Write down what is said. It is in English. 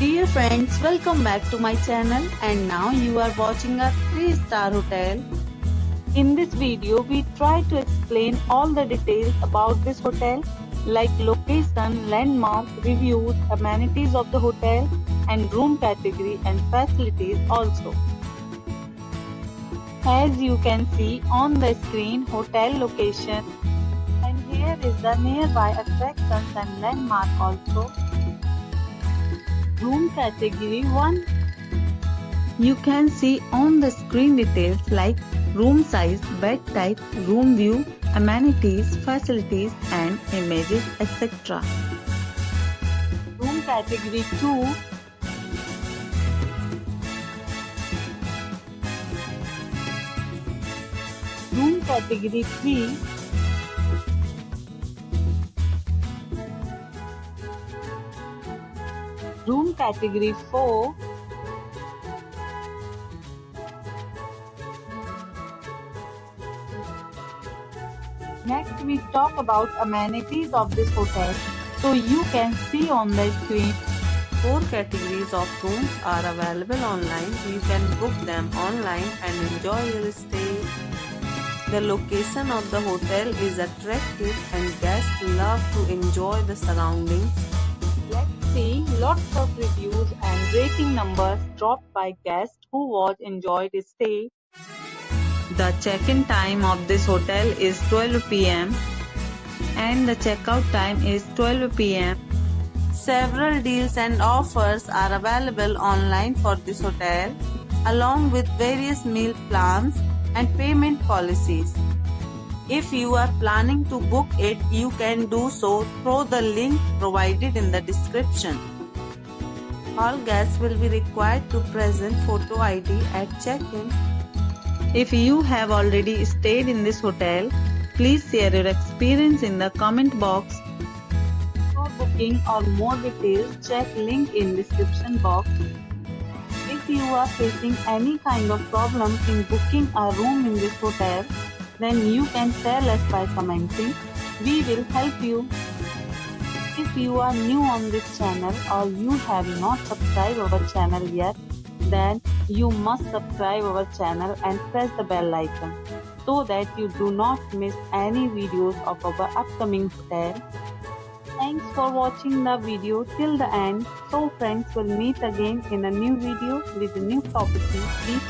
Dear friends, welcome back to my channel, and now you are watching a 3-star hotel. In this video, we try to explain all the details about this hotel like location, landmark, reviews, amenities of the hotel and room category and facilities also. As you can see on the screen, hotel location, and here is the nearby attractions and landmark also. Room category 1. You can see on the screen details like room size, bed type, room view, amenities, facilities and images, etc. Room category 2. Room category 3. Room category 4. Next we talk about amenities of this hotel. So you can see on the screen. 4 categories of rooms are available online. You can book them online and enjoy your stay. The location of the hotel is attractive and guests love to enjoy the surroundings. Let's see lots of reviews and rating numbers dropped by guests who enjoyed his stay. The check-in time of this hotel is 12 p.m. and the checkout time is 12 p.m. Several deals and offers are available online for this hotel, along with various meal plans and payment policies. If you are planning to book it, you can do so through the link provided in the description. All guests will be required to present photo ID at check-in. If you have already stayed in this hotel, please share your experience in the comment box. For booking or more details, check link in description box. If you are facing any kind of problem in booking a room in this hotel, then you can tell us by commenting. We will help you. If you are new on this channel or you have not subscribed our channel yet, then you must subscribe our channel and press the bell icon so that you do not miss any videos of our upcoming hotel. Thanks for watching the video till the end. So friends, will meet again in a new video with a new property. Please